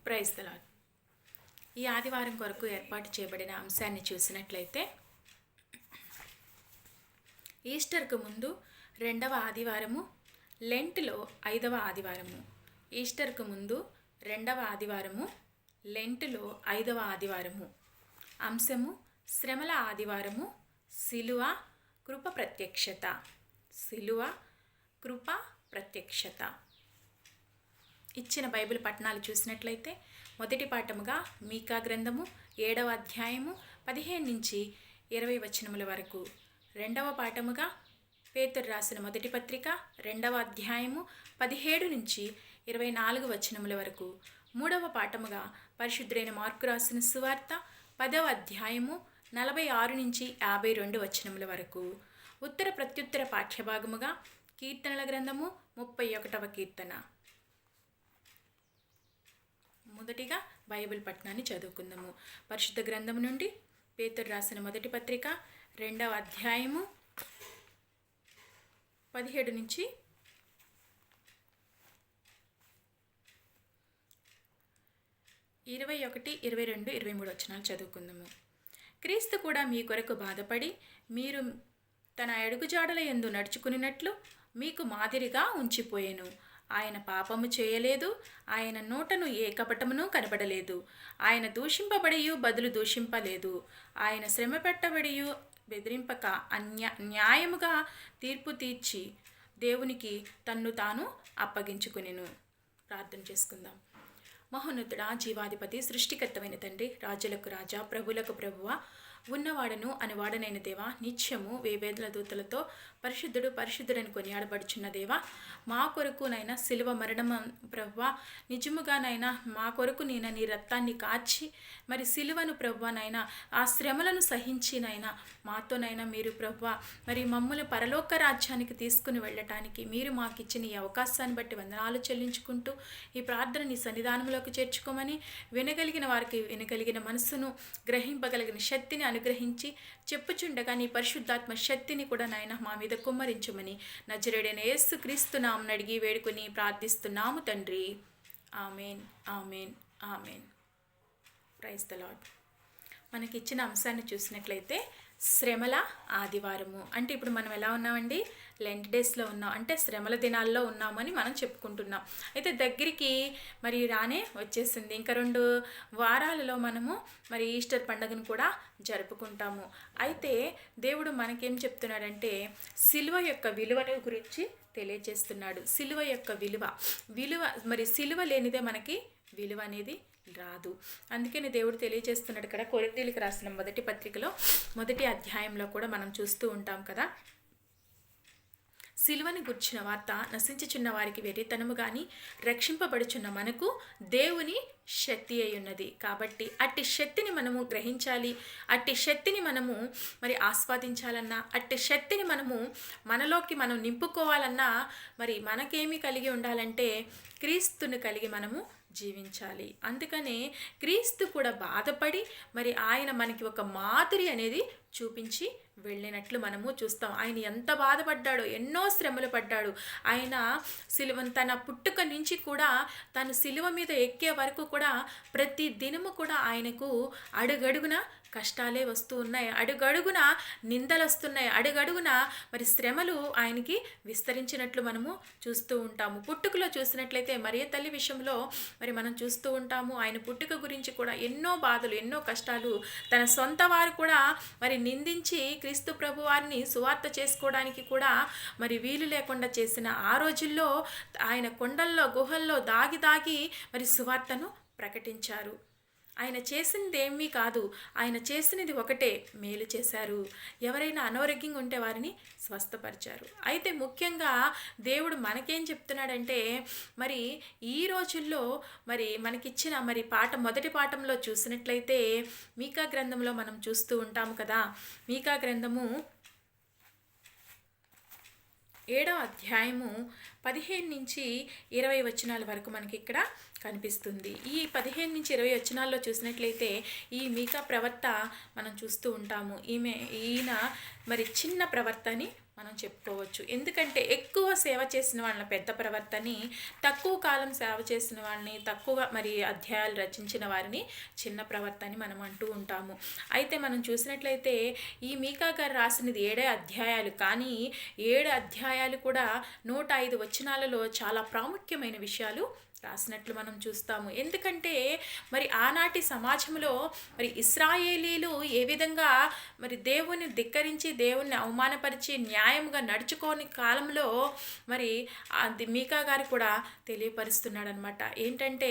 Praise the lord. ఈ ఆదివారం కొరకు ఏర్పాటు చేయబడిన అంశాన్ని చూసినట్లయితే, ఈస్టర్కు ముందు 2వ ఆదివారము, లెంట్లో 5వ ఆదివారము. ఈస్టర్కు ముందు 2వ ఆదివారము, లెంట్లో 5వ ఆదివారము. అంశము శ్రమల ఆదివారము, సిలువ కృప ప్రత్యక్షత. సిలువ కృప ప్రత్యక్షత. ఇచ్చిన బైబిల్ పట్టణాలు చూసినట్లయితే, మొదటి పాఠముగా మీకా గ్రంథము 7వ అధ్యాయము 15 నుంచి 20 వచనముల వరకు. 2వ పాఠముగా పేతురు రాసిన మొదటి పత్రిక 2వ అధ్యాయము 17 నుంచి 24 వచనముల వరకు. 3వ పాఠముగా పరిశుద్ధుడైన మార్కు రాసిన సువార్త 10వ అధ్యాయము 46 నుంచి 52 వచనముల వరకు. ఉత్తర ప్రత్యుత్తర పాఠ్యభాగముగా కీర్తనల గ్రంథము 31వ కీర్తన. మొదటిగా బైబిల్ పట్టణాన్ని చదువుకుందాము. పరిశుద్ధ గ్రంథము నుండి పేతురు రాసిన మొదటి పత్రిక 2వ అధ్యాయము 17 నుంచి 21, 22, 23 వచనాలు చదువుకుందాము. క్రీస్తు కూడా మీ కొరకు బాధపడి మీరు తన అడుగుజాడల యందు నడుచుకునినట్లు మీకు మాదిరిగా ఉంచిపోయెను. ఆయన పాపము చేయలేదు, ఆయన నోటను ఏ కపటమును కనబడలేదు. ఆయన దూషింపబడియు బదులు దూషింపలేదు. ఆయన శ్రమ పెట్టబడియు బెదిరింపక న్యాయముగా తీర్పు తీర్చి దేవునికి తన్ను తాను అప్పగించుకునెను. ప్రార్థన చేసుకుందాం. మహోన్నతుడా, జీవాధిపతి, సృష్టికర్తమైన తండ్రి, రాజులకు రాజా, ప్రభులకు ప్రభువ, ఉన్నవాడను అనువాడనైన దేవా, నిత్యము వేవేదుల దూతలతో పరిశుద్ధుడు పరిశుద్ధుడని కొనియాడబడుచున్న దేవా, మా కొరకునైనా సిలువ మరణం ప్రభువ, నిజముగానైనా మా కొరకు నేను నీ రక్తాన్ని కాచి మరి సిలువను ప్రభువనైనా ఆ శ్రమలను సహించినైనా మాతోనైనా మీరు ప్రభువ మరి మమ్మల్ని పరలోక రాజ్యానికి తీసుకుని వెళ్ళటానికి మీరు మాకు ఇచ్చిన ఈ అవకాశాన్ని బట్టి వందనాలు చెల్లించుకుంటూ ఈ ప్రార్థన నీ సన్నిధానంలోకి చేర్చుకోమని, వినగలిగిన వారికి వినగలిగిన మనస్సును, గ్రహింపగలిగిన శక్తిని అనుగ్రహించి చెప్పుచుండగా నీ పరిశుద్ధాత్మ శక్తిని కూడా నాయన మా మీద కుమ్మరించమని నజరేయుడైన యేసు క్రీస్తు నామమున అడిగి వేడుకొని ప్రార్థిస్తున్నాము తండ్రి. Amen, amen, amen. Praise the Lord. మనకిచ్చిన అంశాన్ని చూసినట్లయితే శ్రమల ఆదివారము అంటే ఇప్పుడు మనం ఎలా ఉన్నామండి? లెంట్ డేస్లో ఉన్నాం, అంటే శ్రమల దినాల్లో ఉన్నామని మనం చెప్పుకుంటున్నాం. అయితే దగ్గరికి మరి రానే వచ్చేసింది. ఇంకా 2 వారాలలో మనము మరి ఈస్టర్ పండుగను కూడా జరుపుకుంటాము. అయితే దేవుడు మనకేం చెప్తున్నాడంటే సిలువ యొక్క విలువను గురించి తెలియజేస్తున్నాడు. సిలువ యొక్క విలువ మరి సిలువ లేనిదే మనకి విలువ అనేది రాదు. అందుకని దేవుడు తెలియజేస్తున్నాడు ఇక్కడ. కొరింథీయులకు రాసిన మొదటి పత్రికలో 1వ అధ్యాయంలో కూడా మనం చూస్తూ ఉంటాం కదా, సిలువని గుర్చిన వార్త నశించుచున్న వారికి వెర్రితనము గాని రక్షింపబడుచున్న మనకు దేవుని శక్తి అయి ఉన్నది. కాబట్టి అట్టి శక్తిని మనము గ్రహించాలి, అట్టి శక్తిని మనము మరి ఆస్వాదించాలన్నా, అట్టి శక్తిని మనము మనలోకి మనం నింపుకోవాలన్నా మరి మనకేమి కలిగి ఉండాలంటే క్రీస్తుని కలిగి మనము జీవించాలి. అందుకనే క్రీస్తు కూడా బాధపడి మరి ఆయన మనకి ఒక మాదిరి అనేది చూపించి వెళ్ళినట్లు మనము చూస్తాం. ఆయన ఎంత బాధపడ్డాడో, ఎన్నో శ్రమలు పడ్డాడు. ఆయన సిలువ తన పుట్టుక నుంచి కూడా తను సిలువ మీద ఎక్కే వరకు కూడా ప్రతి దినము కూడా ఆయనకు అడుగడుగున కష్టాలే వస్తూ ఉన్నాయి, అడుగడుగున నిందలు వస్తున్నాయి, అడుగడుగున మరి శ్రమలు ఆయనకి విస్తరించినట్లు మనము చూస్తూ ఉంటాము. పుట్టుకలో చూసినట్లయితే మరియ తల్లి విషయంలో మరి మనం చూస్తూ ఉంటాము. ఆయన పుట్టుక గురించి కూడా ఎన్నో బాధలు, ఎన్నో కష్టాలు, తన సొంత వారు కూడా మరి నిందించి క్రీస్తు ప్రభు వారిని సువార్త చేసుకోవడానికి కూడా మరి వీలు లేకుండా చేసిన ఆ రోజుల్లో ఆయన కొండల్లో గుహల్లో దాగి మరి సువార్తను ప్రకటించారు. ఆయన చేసిందేమీ కాదు, ఆయన చేసినది ఒకటే, మేలు చేశారు. ఎవరైనా అనారోగ్యంగా ఉంటే వారిని స్వస్థపరిచారు. అయితే ముఖ్యంగా దేవుడు మనకేం చెప్తున్నాడంటే మరి ఈ రోజుల్లో మరి మనకిచ్చిన మరి మొదటి పాఠంలో చూసినట్లయితే మీకా గ్రంథంలో మనం చూస్తూ ఉంటాము కదా. మీకా గ్రంథము 7వ అధ్యాయము 15 నుంచి 20 వచనాల వరకు మనకి ఇక్కడ కనిపిస్తుంది. ఈ 15 నుంచి 20 వచనాల్లో చూసినట్లయితే ఈ మీకా ప్రవర్త మనం చూస్తూ ఉంటాము. ఈయన మరి చిన్న ప్రవర్తని మనం చెప్పుకోవచ్చు. ఎందుకంటే ఎక్కువ సేవ చేసిన వాళ్ళని పెద్ద ప్రవర్తని, తక్కువ కాలం సేవ చేసిన వాళ్ళని, తక్కువ మరి అధ్యాయాలు రచించిన వారిని చిన్న ప్రవర్తని మనం అంటూ ఉంటాము. అయితే మనం చూసినట్లయితే ఈ మీకా గారు రాసినది 7 అధ్యాయాలు, కానీ 7 అధ్యాయాలు కూడా 105 వచనాలలో చాలా ప్రాముఖ్యమైన విషయాలు రాసినట్లు మనం చూస్తాము. ఎందుకంటే మరి ఆనాటి సమాజంలో మరి ఇశ్రాయేలీలు ఏ విధంగా మరి దేవుని ధిక్కరించి దేవుణ్ణి అవమానపరిచి న్యాయంగా నడుచుకోని కాలంలో మరి మీకా గారు కూడా తెలియపరుస్తున్నాడు అనమాట. ఏంటంటే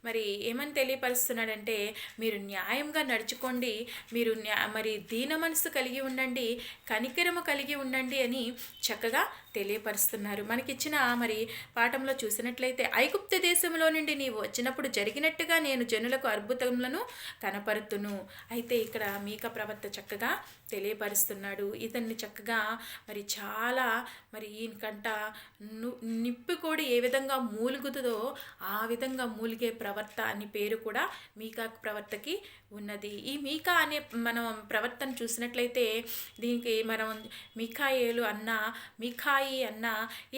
మరి ఏమని తెలియపరుస్తున్నాడంటే, మీరు న్యాయంగా నడుచుకోండి, మీరు మరి దీన మనసు కలిగి ఉండండి, కనికరము కలిగి ఉండండి అని చక్కగా తెలియపరుస్తున్నారు. మనకిచ్చిన మరి పాఠంలో చూసినట్లయితే, ఐగుప్తు దేశంలో నుండి నీవు వచ్చినప్పుడు జరిగినట్టుగా నేను జనులకు అద్భుతములను కనపరుతును. అయితే ఇక్కడ మీకా ప్రవక్త చక్కగా తెలియపరుస్తున్నాడు. ఇతన్ని చక్కగా మరి చాలా మరి ఈయనకంట నిప్పు కూడా ఏ విధంగా మూలుగుతుందో ఆ విధంగా మూలిగే ప్రవర్త అని పేరు కూడా మీకా ప్రవర్తకి ఉన్నది. ఈ మీకా అనే మనం ప్రవర్తన చూసినట్లయితే దీనికి మనం మిఖాయేలు అన్న, మిఖాయి అన్న,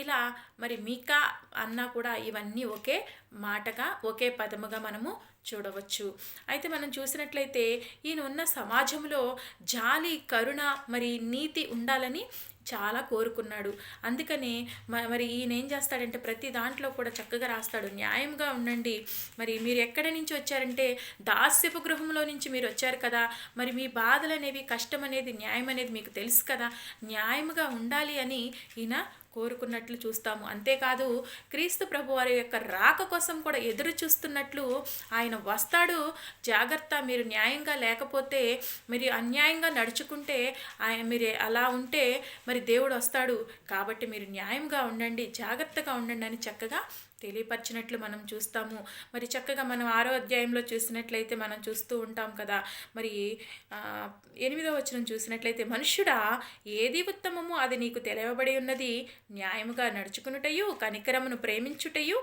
ఇలా మరి మీకా అన్న కూడా ఇవన్నీ ఒకే మాటగా ఒకే పదముగా మనము చూడవచ్చు. అయితే మనం చూసినట్లయితే ఈయన ఉన్న సమాజంలో జాలి, కరుణ మరి నీతి ఉండాలని చాలా కోరుకున్నాడు. అందుకని మరి ఈయన ఏం చేస్తాడంటే ప్రతి దాంట్లో కూడా చక్కగా రాస్తాడు, న్యాయంగా ఉండండి. మరి మీరు ఎక్కడి నుంచి వచ్చారంటే దాస్యపు గృహంలో నుంచి మీరు వచ్చారు కదా, మరి మీ బాధలు అనేవి, కష్టం అనేది, న్యాయం అనేది మీకు తెలుసు కదా, న్యాయంగా ఉండాలి అని ఈయన కోరుకున్నట్లు చూస్తాము. అంతేకాదు క్రీస్తు ప్రభు వారి యొక్క రాక కోసం కూడా ఎదురు చూస్తున్నట్లు ఆయన వస్తాడు, జాగ్రత్త, మీరు న్యాయంగా లేకపోతే, మీరు అన్యాయంగా నడుచుకుంటే, మీరు అలా ఉంటే మరి దేవుడు వస్తాడు, కాబట్టి మీరు న్యాయంగా ఉండండి, జాగ్రత్తగా ఉండండి అని చక్కగా తెలియపరిచినట్లు మనం చూస్తాము. మరి చక్కగా మనం 6వ అధ్యాయంలో చూసినట్లయితే మనం చూస్తూ ఉంటాం కదా, మరి 8వ వచనం చూసినట్లయితే, మనుష్యుడా, ఏది ఉత్తమమో అది నీకు తెలియబడి ఉన్నది, న్యాయముగా నడుచుకునుటయు, కనికరమును ప్రేమించుటయు,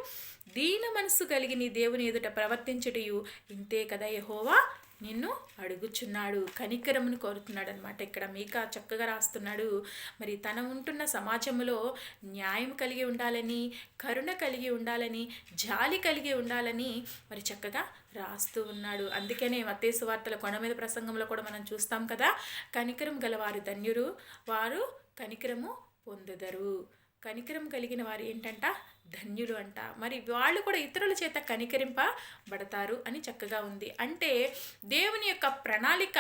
దీన మనసు కలిగి నీ దేవుని ఎదుట ప్రవర్తించుటయు, ఇంతే కదా యెహోవా నిన్ను అడుగుచున్నాడు. కనికరమును కోరుతున్నాడు అనమాట. ఇక్కడ మీకా చక్కగా రాస్తున్నాడు, మరి తన ఉంటున్న సమాజంలో న్యాయం కలిగి ఉండాలని, కరుణ కలిగి ఉండాలని, జాలి కలిగి ఉండాలని మరి చక్కగా రాస్తూ ఉన్నాడు. అందుకనే మత్తయి సువార్తల కొండ మీద ప్రసంగంలో కూడా మనం చూస్తాం కదా, కనికరం గలవారు ధన్యులు, వారు కనికరము పొందుదరు. కనికరం కలిగిన వారు ఏంటంట, ధన్యులు అంట. మరి వాళ్ళు కూడా ఇతరుల చేత కనికరింపబడతారు అని చక్కగా ఉంది. అంటే దేవుని యొక్క ప్రణాళిక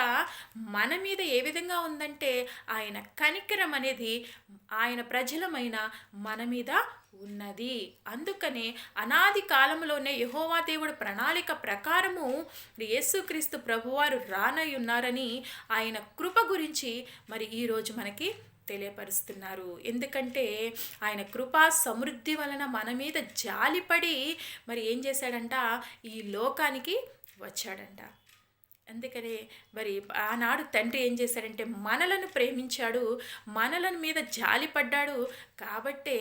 మన మీద ఏ విధంగా ఉందంటే, ఆయన కనికరం అనేది ఆయన ప్రజలమైన మన మీద ఉన్నది. అందుకనే అనాది కాలంలోనే యెహోవా దేవుడు ప్రణాళిక ప్రకారము యేసుక్రీస్తు ప్రభువారు రానై ఉన్నారని ఆయన కృప గురించి మరి ఈరోజు మనకి తెలియపరుస్తున్నారు. ఎందుకంటే ఆయన కృపా సమృద్ధి వలన మన మీద జాలిపడి మరి ఏం చేశాడంట, ఈ లోకానికి వచ్చాడంట. అందుకనే మరి ఆనాడు తండ్రి ఏం చేశాడంటే మనలను ప్రేమించాడు, మనలను మీద జాలిపడ్డాడు. కాబట్టే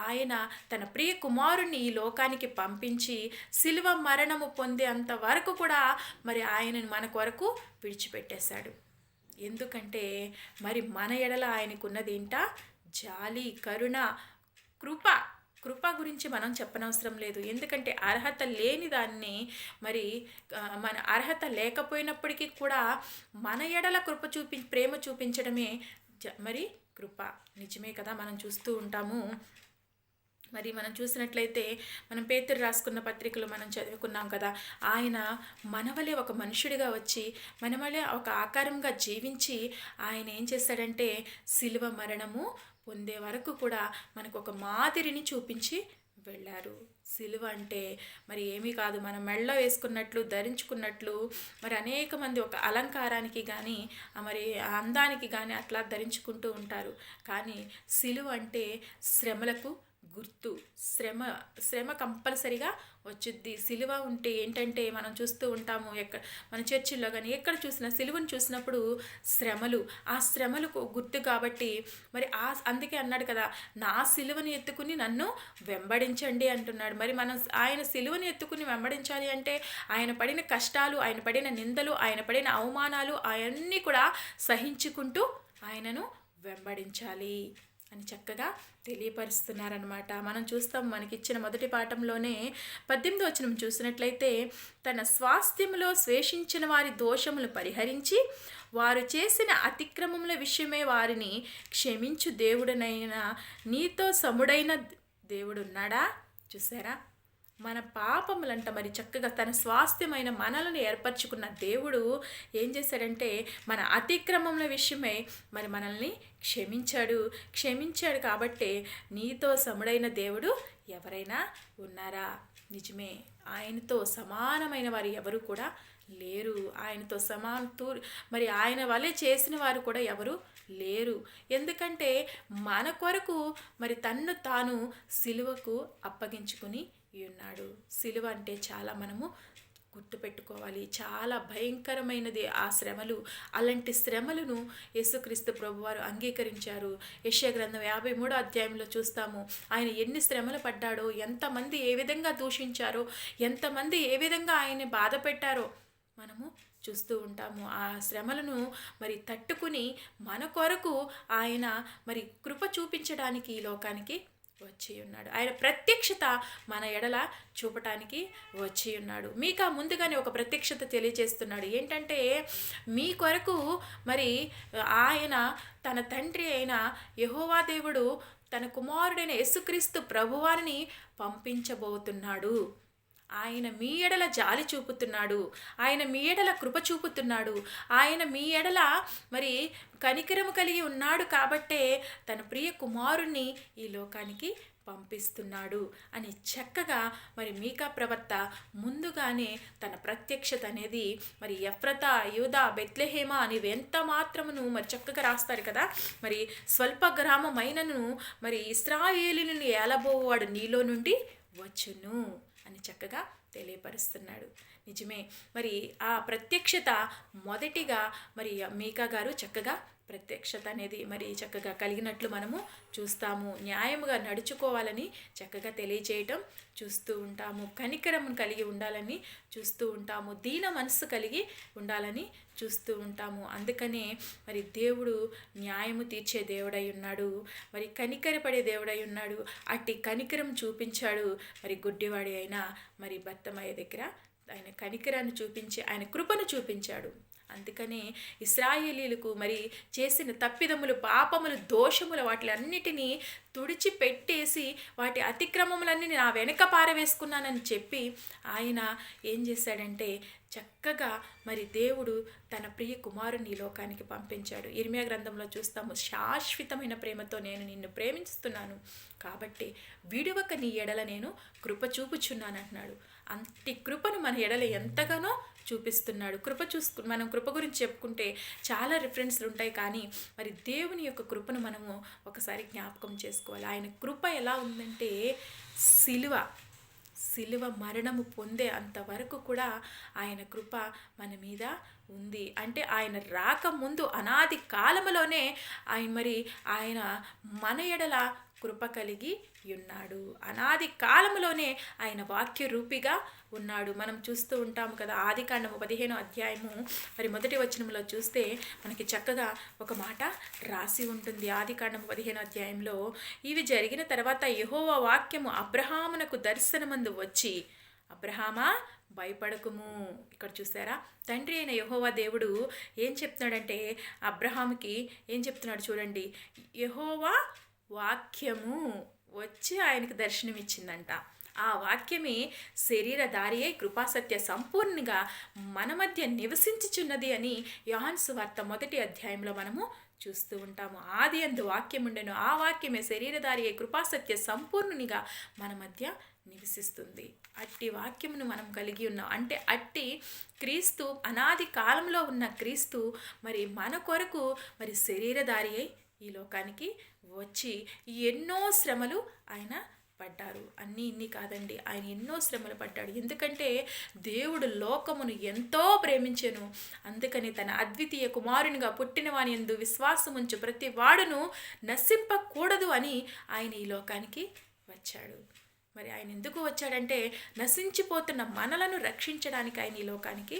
ఆయన తన ప్రియ కుమారుణ్ణి ఈ లోకానికి పంపించి శిలువ మరణము పొందే అంతవరకు కూడా మరి ఆయనను మన కొరకు విడిచిపెట్టేశాడు. ఎందుకంటే మరి మన ఎడల ఆయనకున్నది ఏంట, జాలి, కరుణ, కృప గురించి మనం చెప్పనవసరం లేదు. ఎందుకంటే అర్హత లేని దాన్ని మరి మన అర్హత లేకపోయినప్పటికీ కూడా మన ఎడల ప్రేమ చూపించడమే మరి కృప. నిజమే కదా, మనం చూస్తూ ఉంటాము. మరి మనం చూసినట్లయితే మనం పేతురు రాసుకున్న పత్రికలు మనం చదువుకున్నాం కదా, ఆయన మనవలే ఒక మనుషుడిగా వచ్చి మనవలే ఒక ఆకారంగా జీవించి ఆయన ఏం చేశాడంటే శిలువ మరణము పొందే వరకు కూడా మనకు ఒక మాదిరిని చూపించి వెళ్ళారు. సిలువ అంటే మరి ఏమీ కాదు, మనం మెడలో వేసుకున్నట్లు ధరించుకున్నట్లు మరి అనేక మంది ఒక అలంకారానికి కానీ మరి అందానికి కానీ అట్లా ధరించుకుంటూ ఉంటారు. కానీ సిలువ అంటే శ్రమలకు గుర్తు. శ్రమ కంపల్సరిగా వచ్చుద్ది. సిలువ ఉంటే ఏంటంటే మనం చూస్తూ ఉంటాము, మన చర్చిల్లో కానీ ఎక్కడ చూసినా సిలువను చూసినప్పుడు శ్రమలు, ఆ శ్రమలకు గుర్తు. కాబట్టి మరి అందుకే అన్నాడు కదా, నా సిలువను ఎత్తుకుని నన్ను వెంబడించండి అంటున్నాడు. మరి మనం ఆయన సిలువను ఎత్తుకుని వెంబడించాలి అంటే ఆయన పడిన కష్టాలు, ఆయన పడిన నిందలు, ఆయన పడిన అవమానాలు అవన్నీ కూడా సహించుకుంటూ ఆయనను వెంబడించాలి. అని చక్కగా తెలియపరుస్తున్నారనమాట. మనం చూస్తాం, మనకిచ్చిన మొదటి పాఠంలోనే 18వ వచనం చూసినట్లయితే, తన స్వాస్థ్యములో శేషించిన వారి దోషములు పరిహరించి వారు చేసిన అతిక్రమముల విషయమే వారిని క్షమించు దేవుడనైనా నీతో సముడైన దేవుడున్నాడా? చూసారా, మన పాపములంట మరి చక్కగా తన స్వాస్థ్యమైన మనలను ఏర్పరచుకున్న దేవుడు ఏం చేశాడంటే మన అతిక్రమముల విషయమై మరి మనల్ని క్షమించాడు కాబట్టి నీతో సముడైన దేవుడు ఎవరైనా ఉన్నారా? నిజమే, ఆయనతో సమానమైన వారు ఎవరు కూడా లేరు. ఆయనతో మరి ఆయన వలె చేసిన వారు కూడా ఎవరు లేరు. ఎందుకంటే మన కొరకు మరి తన్ను తాను సిలువకు అప్పగించుకుని ఉన్నాడు. సిలువ అంటే చాలా మనము గుర్తుపెట్టుకోవాలి, చాలా భయంకరమైనది ఆ శ్రమలు. అలాంటి శ్రమలను యేసుక్రీస్తు ప్రభువారు అంగీకరించారు. యెషయా గ్రంథం 53వ అధ్యాయంలో చూస్తాము, ఆయన ఎన్ని శ్రమలు పడ్డాడో, ఎంతమంది ఏ విధంగా దూషించారో, ఎంతమంది ఏ విధంగా ఆయన్ని బాధ పెట్టారో మనము చూస్తూ ఉంటాము. ఆ శ్రమలను మరి తట్టుకుని మన కొరకు ఆయన మరి కృప చూపించడానికి ఈ లోకానికి వచ్చి ఉన్నాడు. ఆయన ప్రత్యక్షత మన ఎడల చూపటానికి వచ్చి ఉన్నాడు. మీకు ముందుగానే ఒక ప్రత్యక్షత తెలియజేస్తున్నాడు. ఏంటంటే మీ కొరకు మరి ఆయన తన తండ్రి అయిన యెహోవా దేవుడు తన కుమారుడైన యేసుక్రీస్తు ప్రభువారిని పంపించబోతున్నాడు. ఆయన మీ ఎడల జాలి చూపుతున్నాడు, ఆయన మీ ఎడల కృప చూపుతున్నాడు, ఆయన మీ ఎడల మరి కనికరము కలిగి ఉన్నాడు కాబట్టే తన ప్రియ కుమారుణ్ణి ఈ లోకానికి పంపిస్తున్నాడు అని చక్కగా మరి మీకా ప్రవక్త ముందుగానే తన ప్రత్యక్షత అనేది మరి ఎఫ్రతా, యూదా, బెత్లెహేమ అని ఎంత మాత్రమును మరి చక్కగా రాస్తారు కదా. మరి స్వల్ప గ్రామమైనను మరి ఇశ్రాయేలీయులను ఏలబోవాడు నీలో నుండి వచ్చును అని చక్కగా తెలియపరుస్తున్నాడు. నిజమే, మరి ఆ ప్రత్యక్షత మొదటిగా మరి మీకా గారు చక్కగా ప్రత్యక్షత అనేది మరి చక్కగా కలిగినట్లు మనము చూస్తాము. న్యాయముగా నడుచుకోవాలని చక్కగా తెలియజేయటం చూస్తూ ఉంటాము. కనికరం కలిగి ఉండాలని చూస్తూ ఉంటాము. దీన మనస్సు కలిగి ఉండాలని చూస్తూ ఉంటాము. అందుకనే మరి దేవుడు న్యాయము తీర్చే దేవుడై ఉన్నాడు, మరి కనికరపడే దేవుడై ఉన్నాడు. అట్టి కనికరం చూపించాడు మరి గుడ్డివాడి అయినా మరి భర్తమయ్య దగ్గర ఆయన కనికరాన్ని చూపించి ఆయన కృపను చూపించాడు. అందుకనే ఇశ్రాయేలీలకు మరి చేసిన తప్పిదములు, పాపములు, దోషములు వాటిలన్నిటినీ తుడిచిపెట్టేసి వాటి అతిక్రమములన్నీ నా వెనక పారవేసుకున్నానని చెప్పి ఆయన ఏం చేశాడంటే చక్కగా మరి దేవుడు తన ప్రియ కుమారుని లోకానికి పంపించాడు. ఇర్మియా గ్రంథంలో చూస్తాము, శాశ్వతమైన ప్రేమతో నేను నిన్ను ప్రేమిస్తున్నాను కాబట్టి విడువక నీ ఎడల నేను కృప చూపుచున్నాను అంటున్నాడు. అంటి కృపను మన ఎడల ఎంతగానో చూపిస్తున్నాడు. మనం కృప గురించి చెప్పుకుంటే చాలా రిఫరెన్స్లు ఉంటాయి, కానీ మరి దేవుని యొక్క కృపను మనము ఒకసారి జ్ఞాపకం చేసుకోవాలి. ఆయన కృప ఎలా ఉందంటే సిలువ మరణము పొందే అంతవరకు కూడా ఆయన కృప మన మీద ఉంది. అంటే ఆయన రాకముందు అనాది కాలములోనే ఆయన మన ఎడల కృప కలిగి ఉన్నాడు. అనాది కాలములోనే ఆయన వాక్య రూపిగా ఉన్నాడు. మనం చూస్తూ ఉంటాము కదా, ఆదికాండము 15వ అధ్యాయము మరి మొదటి వచనంలో చూస్తే మనకి చక్కగా ఒక మాట రాసి ఉంటుంది. ఆదికాండము 15వ అధ్యాయంలో, ఇవి జరిగిన తర్వాత యెహోవా వాక్యము అబ్రహామునకు దర్శనమందు వచ్చి, అబ్రహామా భయపడకుము. ఇక్కడ చూసారా, తండ్రి అయిన యెహోవా దేవుడు ఏం చెప్తున్నాడంటే అబ్రహాముకి ఏం చెప్తున్నాడు చూడండి. యెహోవా వాక్యము వచ్చి ఆయనకు దర్శనమిచ్చిందంట. ఆ వాక్యమే శరీరధారి అయి కృపాసత్య సంపూర్ణంగా మన మధ్య నివసించుచున్నది అని యోహాను సువార్త 1వ అధ్యాయంలో మనము చూస్తూ ఉంటాము. ఆది యందు వాక్యం ఉండెను, ఆ వాక్యమే శరీరధారి అయి కృపాసత్య సంపూర్ణునిగా మన మధ్య నివసిస్తుంది. అట్టి వాక్యమును మనం కలిగి ఉన్నాం. అంటే అట్టి క్రీస్తు, అనాది కాలంలో ఉన్న క్రీస్తు మరి మన కొరకు మరి శరీరధారి అయి ఈ లోకానికి వచ్చి ఎన్నో శ్రమలు ఆయన పడ్డారు. ఇన్ని కాదండి, ఆయన ఎన్నో శ్రమలు పడ్డాడు. ఎందుకంటే దేవుడు లోకమును ఎంతో ప్రేమించెను, అందుకని తన అద్వితీయ కుమారునిగా పుట్టిన వాని యందు విశ్వాసముంచు ప్రతి వాడును నశింపకూడదు అని ఆయన ఈ లోకానికి వచ్చాడు. మరి ఆయన ఎందుకు వచ్చాడంటే నశించిపోతున్న మనలను రక్షించడానికి ఆయన ఈ లోకానికి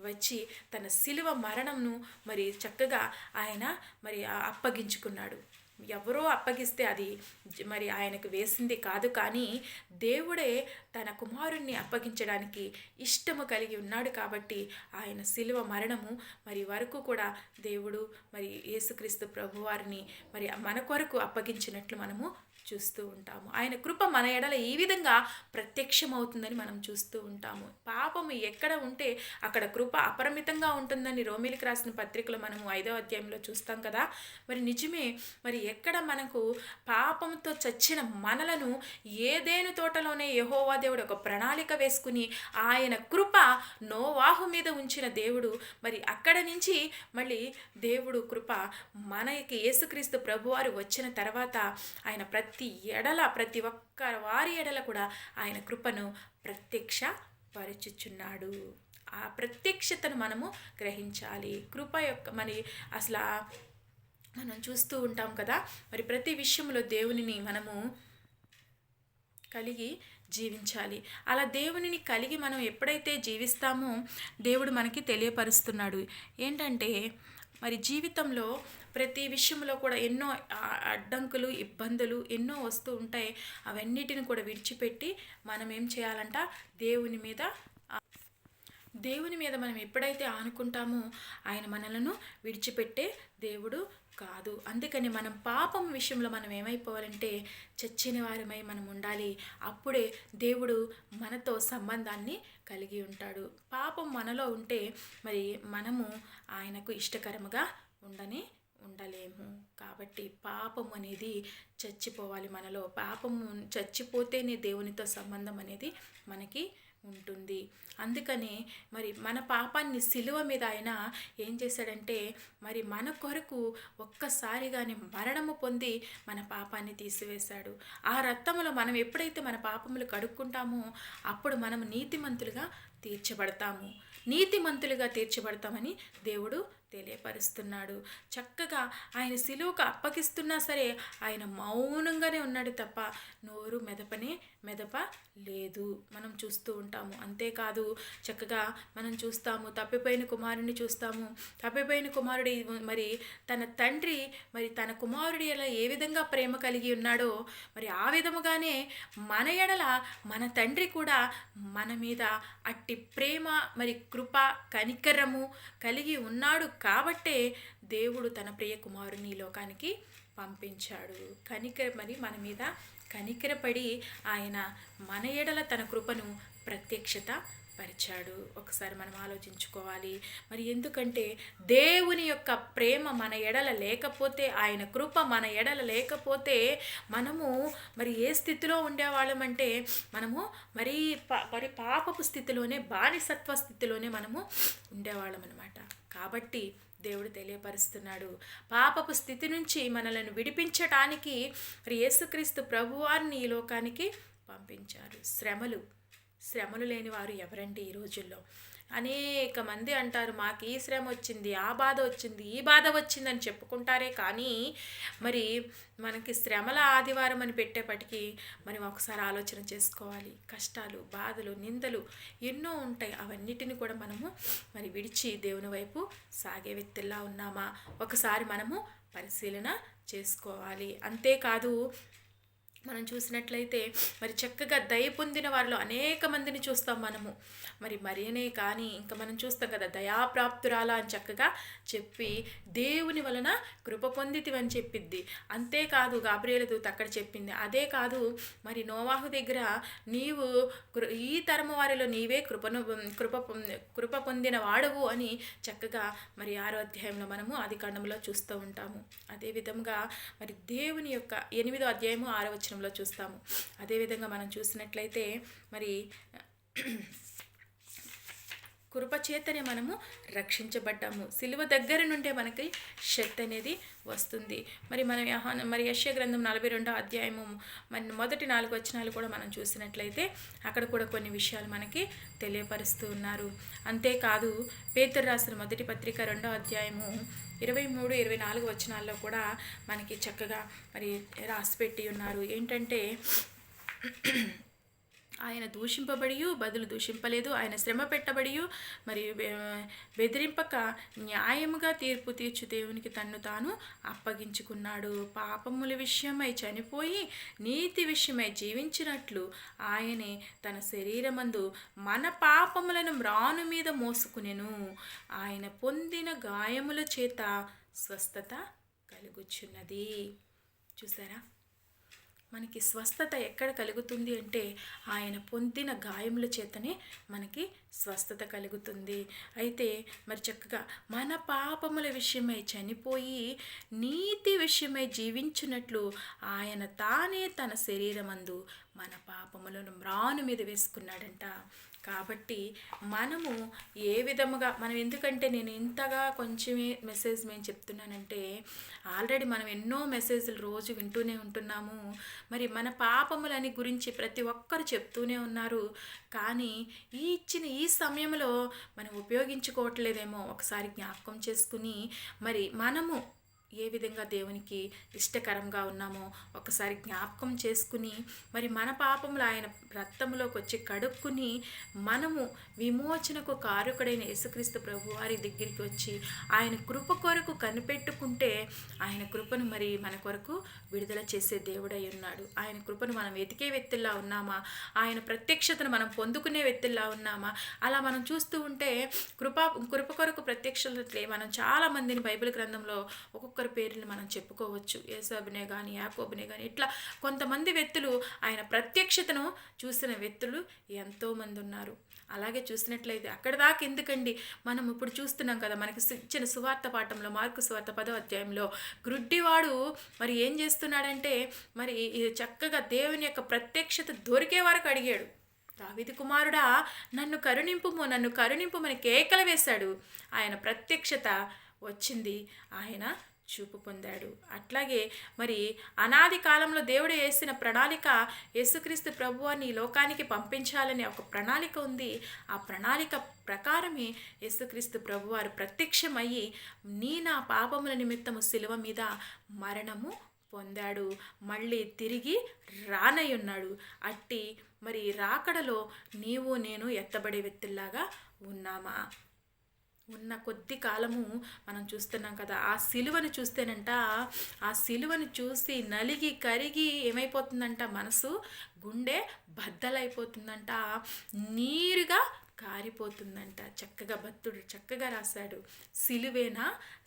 వచ్చి తన శిలువ మరణంను మరి చక్కగా ఆయన మరి అప్పగించుకున్నాడు. ఎవరో అప్పగిస్తే అది మరి ఆయనకు వేసింది కాదు, కానీ దేవుడే తన కుమారుణ్ణి అప్పగించడానికి ఇష్టము కలిగి ఉన్నాడు. కాబట్టి ఆయన శిలువ మరణము మరి వరకు కూడా దేవుడు మరి యేసుక్రీస్తు ప్రభువారిని మరి మన కొరకు అప్పగించినట్లు మనము చూస్తూ ఉంటాము. ఆయన కృప మన ఎడల ఈ విధంగా ప్రత్యక్షమవుతుందని మనం చూస్తూ ఉంటాము. పాపము ఎక్కడ ఉంటే అక్కడ కృప అపరిమితంగా ఉంటుందని రోమీలకు రాసిన పత్రికలో మనము 5వ అధ్యాయంలో చూస్తాం కదా. మరి నిజమే, మరి ఎక్కడ మనకు పాపంతో చచ్చిన మనలను ఏదేను తోటలోనే యెహోవా దేవుడు ఒక ప్రణాళిక వేసుకుని ఆయన కృప నోవాహు మీద ఉంచిన దేవుడు, మరి అక్కడ నుంచి మళ్ళీ దేవుడు కృప మనకి యేసుక్రీస్తు ప్రభువారు వచ్చిన తర్వాత ఆయన ప్రతి ఒక్క వారి ఎడల కూడా ఆయన కృపను పరుచుచున్నాడు. ఆ ప్రత్యక్షతను మనము గ్రహించాలి. కృప యొక్క మరి అసలు మనం చూస్తూ ఉంటాం కదా, మరి ప్రతి విషయంలో దేవునిని మనము కలిగి జీవించాలి. అలా దేవునిని కలిగి మనం ఎప్పుడైతే జీవిస్తామో దేవుడు మనకి తెలియపరుస్తున్నాడు ఏంటంటే, మరి జీవితంలో ప్రతి విషయంలో కూడా ఎన్నో అడ్డంకులు, ఇబ్బందులు ఎన్నో వస్తూ ఉంటాయి. అవన్నిటిని కూడా విడిచిపెట్టి మనం ఏం చేయాలంట, దేవుని మీద మనం ఎప్పుడైతే ఆనుకుంటామో ఆయన మనలను విడిచిపెట్టే దేవుడు కాదు. అందుకని మనం పాపం విషయంలో మనం ఏమైపోవాలంటే చచ్చిన వారమై మనం ఉండాలి. అప్పుడే దేవుడు మనతో సంబంధాన్ని కలిగి ఉంటాడు. పాపం మనలో ఉంటే మరి మనము ఆయనకు ఇష్టకరముగా ఉండలేము. కాబట్టి పాపం అనేది చచ్చిపోవాలి మనలో. పాపము చచ్చిపోతేనే దేవునితో సంబంధం అనేది మనకి ఉంటుంది. అందుకని మరి మన పాపాన్ని సిలువ మీద ఆయన ఏం చేశాడంటే, మరి మన కొరకు ఒక్కసారిగానే మరణము పొంది మన పాపాన్ని తీసివేశాడు. ఆ రక్తములో మనం ఎప్పుడైతే మన పాపములు కడుక్కుంటామో అప్పుడు మనం నీతిమంతులుగా తీర్చబడతామని దేవుడు తెలియపరుస్తున్నాడు. చక్కగా ఆయన సిలువకు అప్పగిస్తున్నా సరే ఆయన మౌనంగానే ఉన్నాడు తప్ప నోరు మెదపలేదు మనం చూస్తూ ఉంటాము. అంతేకాదు చక్కగా మనం చూస్తాము, తప్పిపోయిన కుమారుడిని చూస్తాము. తప్పిపోయిన కుమారుడి మరి తన తండ్రి మరి తన కుమారుడి ఎలా ఏ విధంగా ప్రేమ కలిగి ఉన్నాడో మరి ఆ విధముగానే మన ఎడల మన తండ్రి కూడా మన మీద అట్టి ప్రేమ మరి కృప కనికరము కలిగి ఉన్నాడు. కాబట్టే దేవుడు తన ప్రియ కుమారుని లోకానికి పంపించాడు. మరి మన మీద కనికరపడి ఆయన మన ఎడల తన కృపను ప్రత్యక్షత పరిచాడు. ఒకసారి మనం ఆలోచించుకోవాలి. మరి ఎందుకంటే దేవుని యొక్క ప్రేమ మన ఎడల లేకపోతే, ఆయన కృప మన ఎడల లేకపోతే మనము మరి ఏ స్థితిలో ఉండేవాళ్ళమంటే మనము మరి పాపపు స్థితిలోనే, బానిసత్వ స్థితిలోనే మనము ఉండేవాళ్ళం అనమాట. కాబట్టి దేవుడు తెలియపరుస్తున్నాడు, పాపపు స్థితి నుంచి మనలను విడిపించటానికి యేసుక్రీస్తు ప్రభువారిని ఈ లోకానికి పంపించారు. శ్రమలు లేని వారు ఎవరండి ఈ రోజుల్లో? అనేక మంది అంటారు, మాకు ఈ శ్రమ వచ్చింది, ఆ బాధ వచ్చింది, ఈ బాధ వచ్చిందని చెప్పుకుంటారే కానీ మరి మనకి శ్రమల ఆదివారం అని పెట్టేపటికి మరి ఒకసారి ఆలోచన చేసుకోవాలి. కష్టాలు, బాధలు, నిందలు ఎన్నో ఉంటాయి. అవన్నిటిని కూడా మనము మరి విడిచి దేవుని వైపు సాగే వ్యక్తుల్లా ఉన్నామా ఒకసారి మనము పరిశీలన చేసుకోవాలి. అంతేకాదు మనం చూసినట్లయితే మరి చక్కగా దయ పొందిన వారిలో అనేక మందిని చూస్తాం మనము. మరియనే కానీ ఇంకా మనం చూస్తాం కదా, దయాప్రాప్తురాలా అని చక్కగా చెప్పి దేవుని వలన కృప పొందితివని చెప్పిద్ది. అంతేకాదు గాబ్రియేలు దూత అక్కడ చెప్పింది. అదే కాదు మరి నోవాహు దగ్గర నీవు ఈ తరము వారిలో నీవే కృప పొందిన వాడవు అని చక్కగా మరి 6వ అధ్యాయంలో మనము ఆదికాండంలో చూస్తూ ఉంటాము. అదే విధంగా మరి దేవుని యొక్క 8వ అధ్యాయము 6వ వచనంలో చూస్తాము. అదేవిధంగా మనం చూసినట్లయితే మరి కృపచేతనే మనము రక్షించబడ్డాము. సిలువ దగ్గర నుండే మనకి శక్తి అనేది వస్తుంది. మరి యెషయా గ్రంథం 42వ అధ్యాయము మరి మొదటి 4 వచనాలు కూడా మనం చూసినట్లయితే అక్కడ కూడా కొన్ని విషయాలు మనకి తెలియపరుస్తూ ఉన్నారు. అంతేకాదు పేతురు రాసిన మొదటి పత్రిక 2వ అధ్యాయము 23-24 వచనాల్లో కూడా మనకి చక్కగా మరి రాసిపెట్టి ఉన్నారు. ఏంటంటే ఆయన దూషింపబడి బదులు దూషింపలేదు, ఆయన శ్రమ పెట్టబడి మరియు బెదిరింపక న్యాయముగా తీర్పు తీర్చు దేవునికి తన్ను తాను అప్పగించుకున్నాడు. పాపముల విషయమై చనిపోయి నీతి విషయమై జీవించినట్లు ఆయనే తన శరీరమందు మన పాపములను మ్రాను మీద మోసుకునెను. ఆయన పొందిన గాయముల చేత స్వస్థత కలుగుచున్నది. చూసారా, మనకి స్వస్థత ఎక్కడ కలుగుతుంది అంటే ఆయన పొందిన గాయముల చేతనే మనకి స్వస్థత కలుగుతుంది. అయితే మరి చక్కగా మన పాపముల విషయమై చనిపోయి నీతి విషయమై జీవించినట్లు ఆయన తానే తన శరీరమందు మన పాపములను మ్రాను మీద వేసుకున్నాడంట. కాబట్టి మనము ఏ విధముగా ఎందుకంటే నేను ఇంతగా కొంచెమే మెసేజ్ మేము చెప్తున్నానంటే ఆల్రెడీ మనం ఎన్నో మెసేజ్లు రోజు వింటూనే ఉంటున్నాము. మరి మన పాపములని గురించి ప్రతి ఒక్కరు చెప్తూనే ఉన్నారు. కానీ ఇచ్చిన ఈ సమయంలో మనం ఉపయోగించుకోవట్లేదేమో ఒకసారి జ్ఞాపకం చేసుకుని మరి మనము ఏ విధంగా దేవునికి ఇష్టకరంగా ఉన్నామో ఒకసారి జ్ఞాపకం చేసుకుని మరి మన పాపములు ఆయన రక్తంలోకి వచ్చి కడుక్కుని మనము విమోచనకు కారకుడైన యేసుక్రీస్తు ప్రభు వారి దగ్గరికి వచ్చి ఆయన కృప కొరకు కనిపెట్టుకుంటే ఆయన కృపను మరి మన కొరకు విడుదల చేసే దేవుడై ఉన్నాడు. ఆయన కృపను మనం వెతికే వ్యక్తుల్లా ఉన్నామా, ఆయన ప్రత్యక్షతను మనం పొందుకునే వ్యక్తుల్లా ఉన్నామా? అలా మనం చూస్తూ ఉంటే కృప కొరకు ప్రత్యక్షతలే మనం చాలామందిని బైబిల్ గ్రంథంలో ఒక్కొక్కరి పేర్లను మనం చెప్పుకోవచ్చు. యేసోబునే కానీ యాకోబునే కానీ ఇట్లా కొంతమంది వ్యక్తులు ఆయన ప్రత్యక్షతను చూసిన వ్యక్తులు ఎంతోమంది ఉన్నారు. అలాగే చూసినట్లయితే అక్కడ దాకా ఎందుకండి, మనం ఇప్పుడు చూస్తున్నాం కదా, మనకి ఇచ్చిన సువార్త పాఠంలో మార్కు సువార్త 10వ అధ్యాయంలో గుడ్డివాడు మరి ఏం చేస్తున్నాడంటే మరి చక్కగా దేవుని యొక్క ప్రత్యక్షత దొరికే వరకు అడిగాడు, దావీదు కుమారుడా నన్ను కరుణింపుమని కేకలు వేశాడు. ఆయన ప్రత్యక్షత వచ్చింది, ఆయన చూపు పొందాడు. అట్లాగే మరి అనాది కాలంలో దేవుడు వేసిన ప్రణాళిక యేసుక్రీస్తు ప్రభువాన్ని ఈ లోకానికి పంపించాలనే ఒక ప్రణాళిక ఉంది. ఆ ప్రణాళిక ప్రకారమే యేసుక్రీస్తు ప్రభువారు ప్రత్యక్షమయ్యి నా పాపముల నిమిత్తము శిలువ మీద మరణము పొందాడు, మళ్ళీ తిరిగి రానయ్యున్నాడు. అట్టి మరి రాకడలో నీవు నేను ఎత్తబడే వ్యక్తుల్లాగా ఉన్నామా? ఉన్న కొద్ది కాలము మనం చూస్తున్నాం కదా, ఆ సిలువను చూస్తేనంట, ఆ సిలువను చూసి నలిగి కరిగి ఏమైపోతుందంట, మనసు గుండె బద్దలైపోతుందంట, నీరుగా కారిపోతుందంట. చక్కగా భక్తుడు చక్కగా రాశాడు, సిలువేనా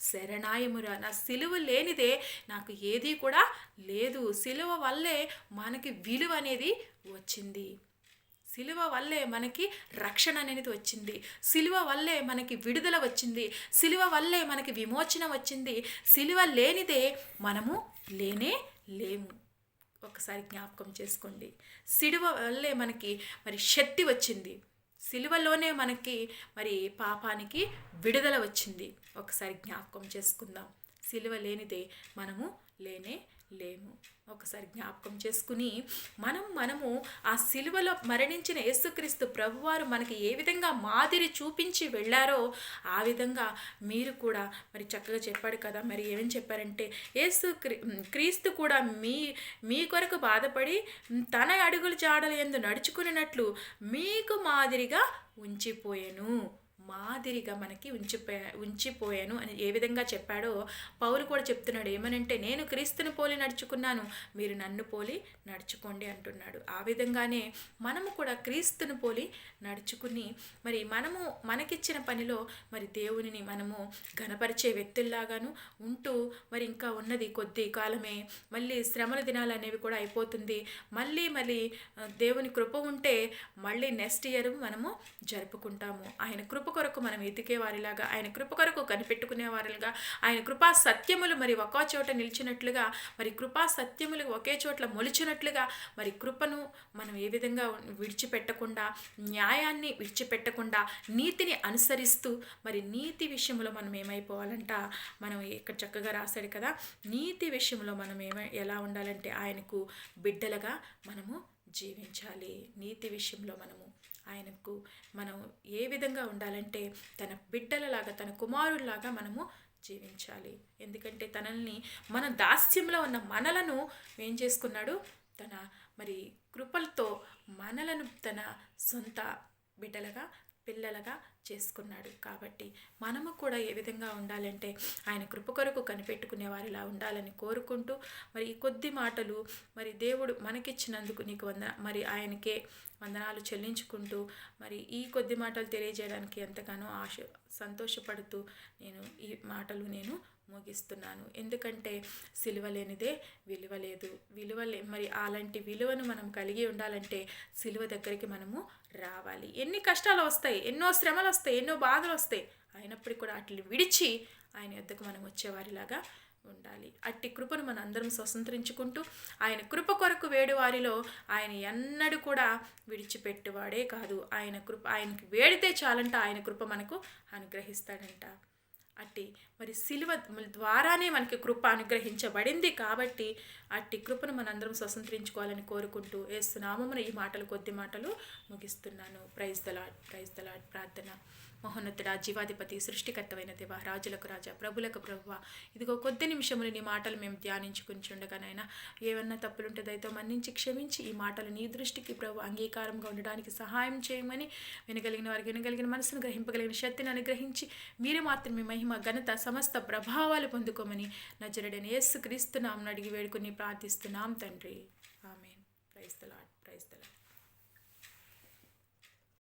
శరణాయమురా, నా సిలువ లేనిదే నాకు ఏదీ కూడా లేదు. సిలువ వల్లే మనకి విలువ అనేది వచ్చింది, సిలువ వల్లే మనకి రక్షణ అనేది వచ్చింది, సిలువ వల్లే మనకి విడుదల వచ్చింది, సిలువ వల్లే మనకి విమోచన వచ్చింది. సిలువ లేనిదే మనము లేము. ఒకసారి జ్ఞాపకం చేసుకోండి, సిలువ వల్లే మనకి మరి శక్తి వచ్చింది, సిలువలోనే మనకి మరి పాపానికి విడుదల వచ్చింది. ఒకసారి జ్ఞాపకం చేసుకుందాం, సిలువ లేనిదే మనము లేము. ఒకసారి జ్ఞాపకం చేసుకుని మనము ఆ సిలువలో మరణించిన యేసుక్రీస్తు ప్రభువారు మనకి ఏ విధంగా మాదిరి చూపించి వెళ్ళారో ఆ విధంగా మీరు కూడా మరి చక్కగా చెప్పాడు కదా, మరి ఏమని చెప్పారంటే క్రీస్తు కూడా మీ కొరకు బాధపడి తన అడుగుల జాడల యందు నడుచుకున్నట్లు మీకు మాదిరిగా మనకి ఉంచిపోయాను అని ఏ విధంగా చెప్పాడో పౌలు కూడా చెప్తున్నాడు. ఏమనంటే నేను క్రీస్తుని పోలి నడుచుకున్నాను, మీరు నన్ను పోలి నడుచుకోండి అంటున్నాడు. ఆ విధంగానే మనము కూడా క్రీస్తుని పోలి నడుచుకుని మరి మనకిచ్చిన పనిలో మరి దేవునిని మనము ఘనపరిచే వ్యక్తుల్లాగాను ఉంటూ మరి ఇంకా ఉన్నది కొద్ది కాలమే, మళ్ళీ శ్రమల దినాలు అనేవి కూడా అయిపోతుంది. మళ్ళీ దేవుని కృప ఉంటే మళ్ళీ నెక్స్ట్ ఇయర్ మనము జరుపుకుంటాము. ఆయన కృప కొరకు మనం ఎతికే వారిలాగా, ఆయన కృప కొరకు కనిపెట్టుకునే వారిలాగా, ఆయన కృపా సత్యములు మరి ఒకే చోట నిలిచినట్లుగా, మరి కృపా సత్యములు ఒకే చోట్ల మొలిచినట్లుగా మరి కృపను మనం ఏ విధంగా విడిచిపెట్టకుండా, న్యాయాన్ని విడిచిపెట్టకుండా, నీతిని అనుసరిస్తూ మరి నీతి విషయంలో మనం ఏమైపోవాలంట, మనం ఇక్కడ చక్కగా రాశాడు కదా, నీతి విషయంలో మనం ఎలా ఉండాలంటే ఆయనకు బిడ్డలుగా మనము జీవించాలి. నీతి విషయంలో ఆయనకు మనం ఏ విధంగా ఉండాలంటే తన బిడ్డలలాగా, తన కుమారుల్లాగా మనము జీవించాలి. ఎందుకంటే మన దాస్యంలో ఉన్న మనలను ఏం చేసుకున్నాడు, తన మరి కృపలతో మనలను తన సొంత బిడ్డలుగా పిల్లలుగా చేసుకున్నాడు. కాబట్టి మనము కూడా ఏ విధంగా ఉండాలంటే ఆయన కృప కొరకు కనిపెట్టుకునే వారిలా ఉండాలని కోరుకుంటూ, మరి ఈ కొద్ది మాటలు మరి దేవుడు మనకిచ్చినందుకు నీకు మరి ఆయనకే వందనాలు చెల్లించుకుంటూ, మరి ఈ కొద్ది మాటలు తెలియజేయడానికి ఎంతగానో సంతోషపడుతూ ఈ మాటలు ముగిస్తున్నాను. ఎందుకంటే సిలువ లేనిదే విలువ లేదు. మరి అలాంటి విలువను మనం కలిగి ఉండాలంటే సిలువ దగ్గరికి మనము రావాలి. ఎన్ని కష్టాలు వస్తాయి, ఎన్నో శ్రమలు వస్తాయి, ఎన్నో బాధలు వస్తాయి, అయినప్పటికీ కూడా వాటిని విడిచి ఆయన యొద్దకు మనం వచ్చేవారిలాగా ఉండాలి. అట్టి కృపను మనం అందరం స్వతంత్రించుకుంటూ, ఆయన కృప కొరకు వేడువారిలో ఆయన ఎన్నడూ కూడా విడిచిపెట్టువాడే కాదు. ఆయనకి వేడితే చాలంట ఆయన కృప మనకు అనుగ్రహిస్తాడంట. అట్టి మరి సిలువ ద్వారానే మనకి కృప అనుగ్రహించబడింది. కాబట్టి అట్టి కృపను మనందరం స్వతంత్రించుకోవాలని కోరుకుంటూ యేసు నామమున ఈ కొద్ది మాటలు ముగిస్తున్నాను. Praise the Lord. ప్రార్థన. మహోన్నతుడా, జీవాధిపతి, సృష్టికర్తవైన దేవా, రాజులకు రాజా, ప్రభులకు ప్రభువా, ఇదిగో కొద్ది నిమిషములు నీ మాటలు మేము ధ్యానించుకుంటుండగానైనా ఏమన్నా తప్పులుంటే దయతో మన్నించి క్షమించి ఈ మాటలు నీ దృష్టికి ప్రభు అంగీకారంగా ఉండడానికి సహాయం చేయమని, వినగలిగిన వారికి వినగలిగిన మనసును, గ్రహింపగలిగిన శక్తిని అనుగ్రహించి మీరే మాత్రమే మహిమ, ఘనత, సమస్త ప్రభావాలు పొందుకోమని నజరుడైన యేసు క్రీస్తు నామమున అడిగి వేడుకొని ప్రార్థిస్తున్నాం తండ్రి. ఆమేన్.